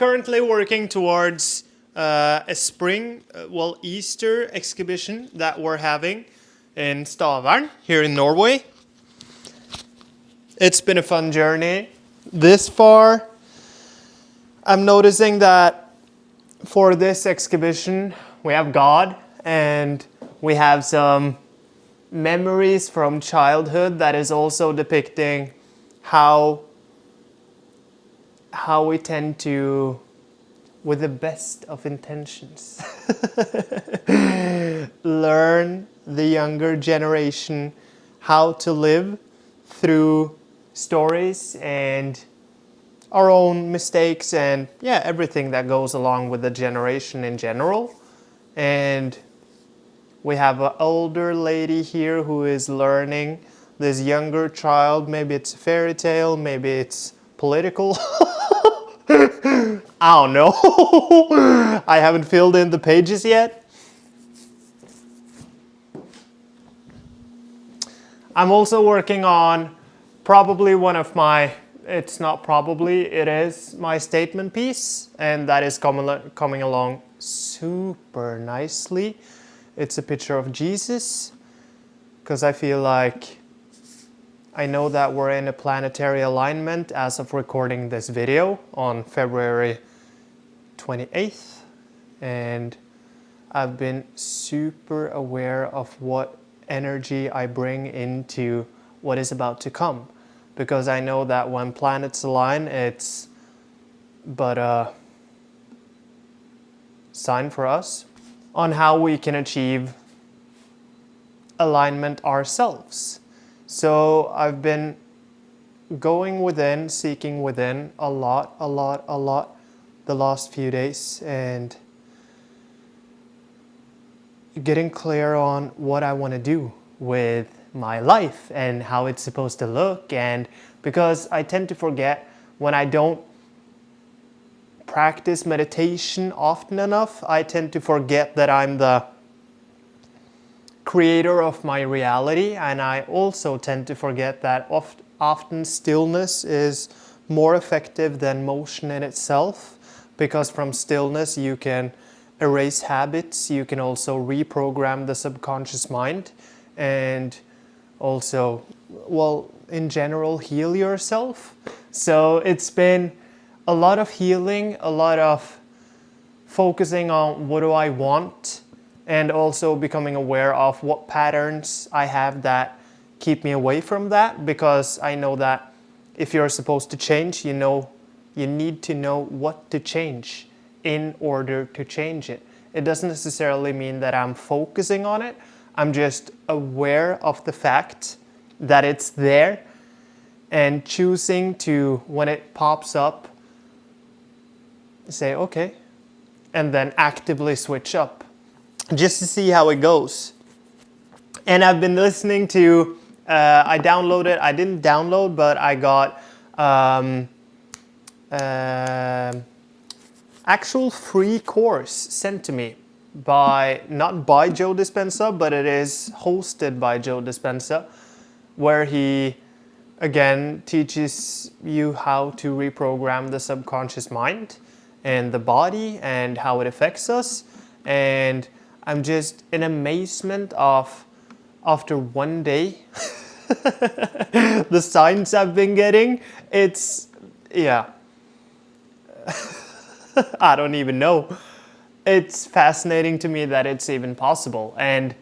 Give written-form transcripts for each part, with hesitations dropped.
currently working towards a spring, Easter exhibition that we're having in Stavern here in Norway. It's been a fun journey this far. I'm noticing that for this exhibition we have God and we have some memories from childhood that is also depicting how we tend to, with the best of intentions, learn the younger generation how to live through stories and our own mistakes and everything that goes along with the generation in general. And we have an older lady here who is learning this younger child. Maybe it's a fairy tale, maybe it's political. I don't know. I haven't filled in the pages yet. I'm also working on probably one of my, it's not probably, it is my statement piece, and that is coming along super nicely. It's a picture of Jesus, because I feel like I know that we're in a planetary alignment as of recording this video on February 28th, and I've been super aware of what energy I bring into what is about to come, because I know that when planets align, it's but a sign for us on how we can achieve alignment ourselves. So I've been going within, seeking within a lot the last few days, and getting clear on what I want to do with my life and how it's supposed to look. And because I tend to forget when I don't practice meditation often enough, I tend to forget that I'm the creator of my reality, and I also tend to forget that often stillness is more effective than motion in itself, because from stillness you can erase habits, you can also reprogram the subconscious mind, and also, in general, heal yourself. So it's been a lot of healing, a lot of focusing on what do I want, and also becoming aware of what patterns I have that keep me away from that, because I know that if you're supposed to change, you need to know what to change in order to change it. It doesn't necessarily mean that I'm focusing on it. I'm just aware of the fact that it's there and choosing to, when it pops up, say, okay, and then actively switch up just to see how it goes. And I've been listening to, I didn't download, but I got actual free course sent to me not by Joe Dispenza, but it is hosted by Joe Dispenza, where he again teaches you how to reprogram the subconscious mind and the body and how it affects us. And I'm just in amazement of, after one day, the signs I've been getting. It's, I don't even know. It's fascinating to me that it's even possible. And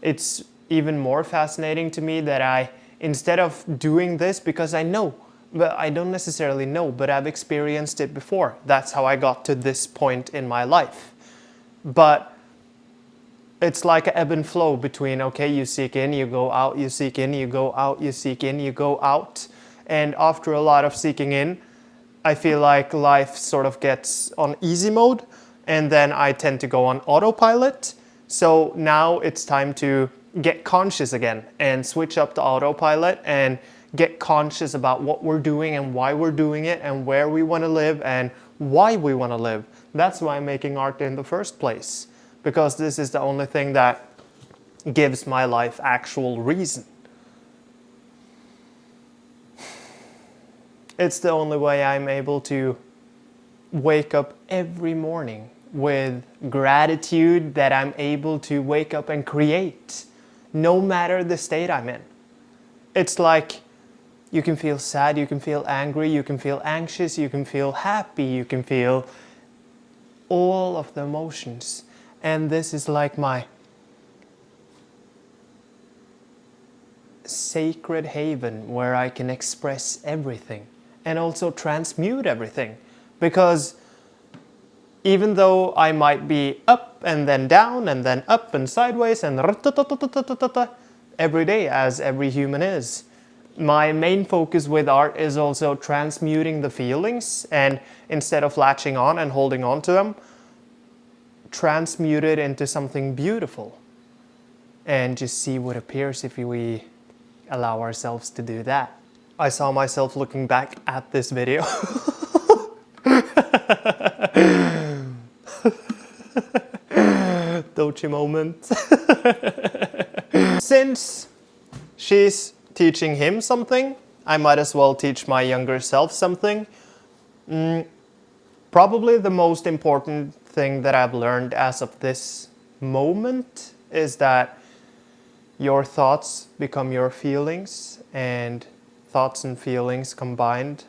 it's even more fascinating to me that I, instead of doing this, because I know, but I don't necessarily know, but I've experienced it before. That's how I got to this point in my life. But it's like an ebb and flow between, okay, you seek in, you go out, you seek in, you go out, you seek in, you go out. And after a lot of seeking in, I feel like life sort of gets on easy mode, and then I tend to go on autopilot. So now it's time to get conscious again and switch up to autopilot and get conscious about what we're doing and why we're doing it and where we want to live and why we want to live. That's why I'm making art in the first place, because this is the only thing that gives my life actual reason. It's the only way I'm able to wake up every morning with gratitude that I'm able to wake up and create, no matter the state I'm in. It's like you can feel sad, you can feel angry, you can feel anxious, you can feel happy, you can feel all of the emotions. And this is like my sacred haven where I can express everything and also transmute everything. Because even though I might be up and then down and then up and sideways and every day, as every human is, my main focus with art is also transmuting the feelings, and instead of latching on and holding on to them, transmute it into something beautiful and just see what appears if we allow ourselves to do that. I saw myself looking back at this video. Dochi moment. Since she's teaching him something, I might as well teach my younger self something. Probably the most important thing that I've learned as of this moment is that your thoughts become your feelings, and thoughts and feelings combined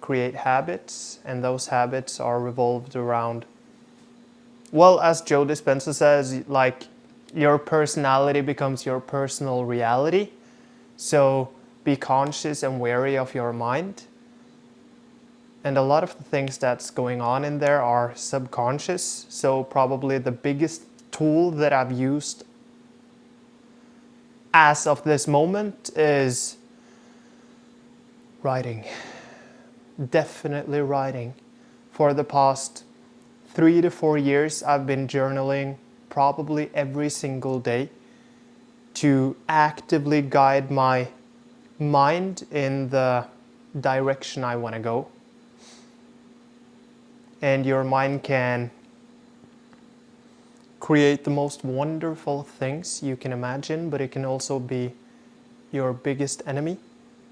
create habits, and those habits are revolved around, well, as Joe Dispenza says, like your personality becomes your personal reality. So be conscious and wary of your mind. And a lot of the things that's going on in there are subconscious. So probably the biggest tool that I've used as of this moment is writing. Definitely writing. For the past 3 to 4 years, I've been journaling probably every single day to actively guide my mind in the direction I want to go. And your mind can create the most wonderful things you can imagine, but it can also be your biggest enemy,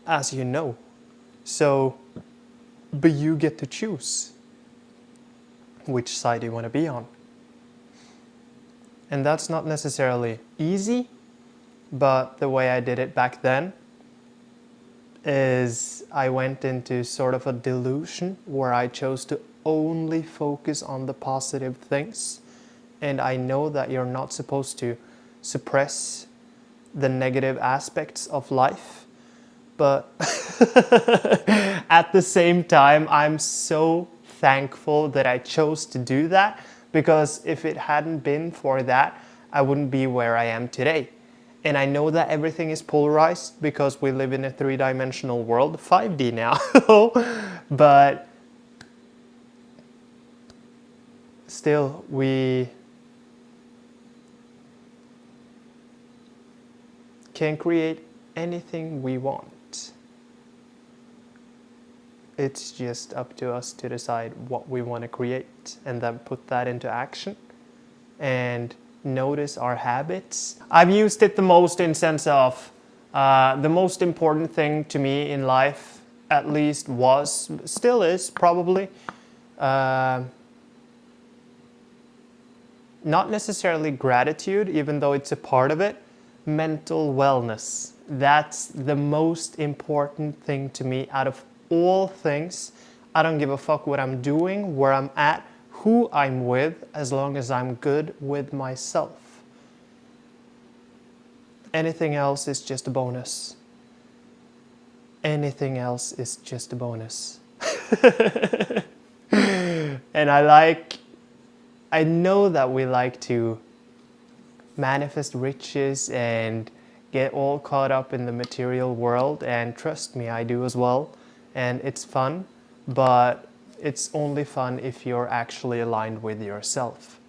as you know. So, but you get to choose which side you want to be on. And that's not necessarily easy, but the way I did it back then is I went into sort of a delusion where I chose to only focus on the positive things. And I know that you're not supposed to suppress the negative aspects of life, but at the same time, I'm so thankful that I chose to do that, because if it hadn't been for that, I wouldn't be where I am today. And I know that everything is polarized because we live in a 3-dimensional world, 5D now, but still we can create anything we want. It's just up to us to decide what we want to create and then put that into action and notice our habits. I've used it the most in sense of the most important thing to me in life, at least was, still is probably, not necessarily gratitude, even though it's a part of it, mental wellness. That's the most important thing to me out of all things. I don't give a fuck what I'm doing, where I'm at, who I'm with, as long as I'm good with myself. Anything else is just a bonus. Anything else is just a bonus. And I know that we like to manifest riches and get all caught up in the material world, and trust me, I do as well. And it's fun, but it's only fun if you're actually aligned with yourself.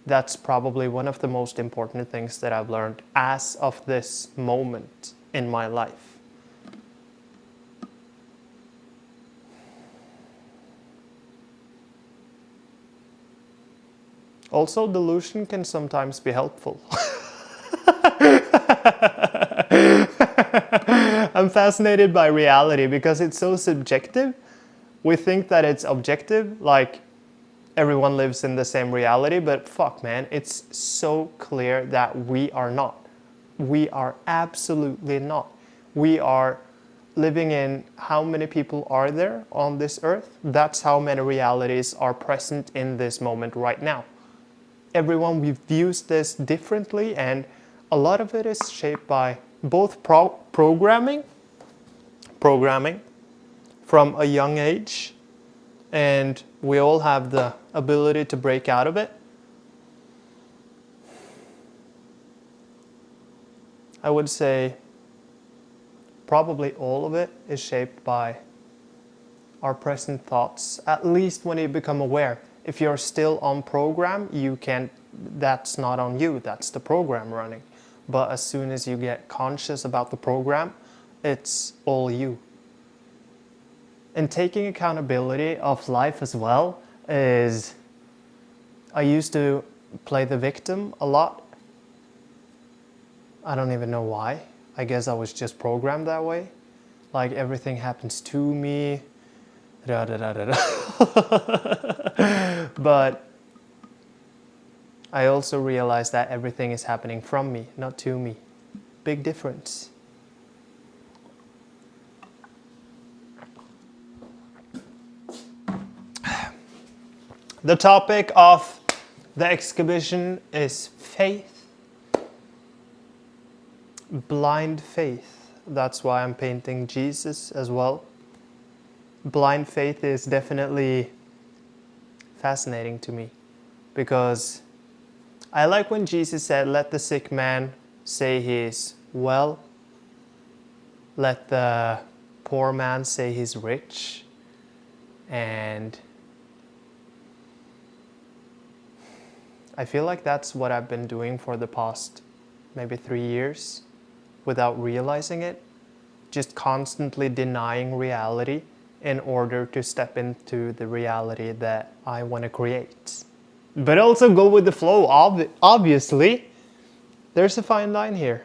That's probably one of the most important things that I've learned as of this moment in my life. Also, delusion can sometimes be helpful. I'm fascinated by reality because it's so subjective. We think that it's objective, like everyone lives in the same reality, but fuck, man, it's so clear that we are not. We are absolutely not. We are living in how many people are there on this earth? That's how many realities are present in this moment right now. Everyone views this differently, and a lot of it is shaped by both programming from a young age, and we all have the ability to break out of it. I would say probably all of it is shaped by our present thoughts, at least when you become aware. If you're still on program, that's not on you, that's the program running. But as soon as you get conscious about the program, it's all you. And taking accountability of life as well is, I used to play the victim a lot. I don't even know why. I guess I was just programmed that way. Like everything happens to me. Da, da, da, da, da. But I also realized that everything is happening from me, not to me. Big difference. The topic of the exhibition is faith. Blind faith. That's why I'm painting Jesus as well. Blind faith is definitely fascinating to me, because I like when Jesus said, let the sick man say he is well, let the poor man say he's rich, and I feel like that's what I've been doing for the past maybe 3 years without realizing it, just constantly denying reality in order to step into the reality that I want to create. But also go with the flow, obviously. There's a fine line here.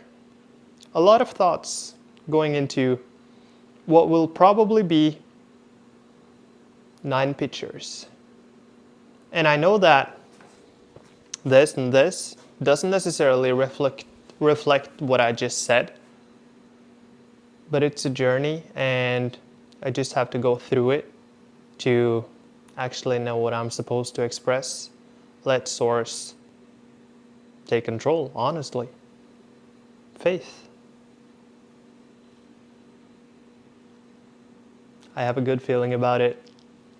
A lot of thoughts going into what will probably be 9 pictures. And I know that this and this doesn't necessarily reflect what I just said, but it's a journey, and I just have to go through it to actually know what I'm supposed to express. Let Source take control, honestly. Faith. I have a good feeling about it.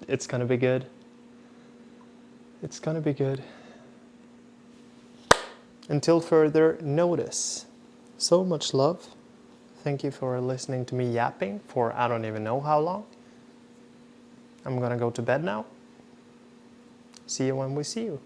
It's gonna be good. It's gonna be good. Until further notice. So much love. Thank you for listening to me yapping for I don't even know how long. I'm gonna go to bed now. See you when we see you.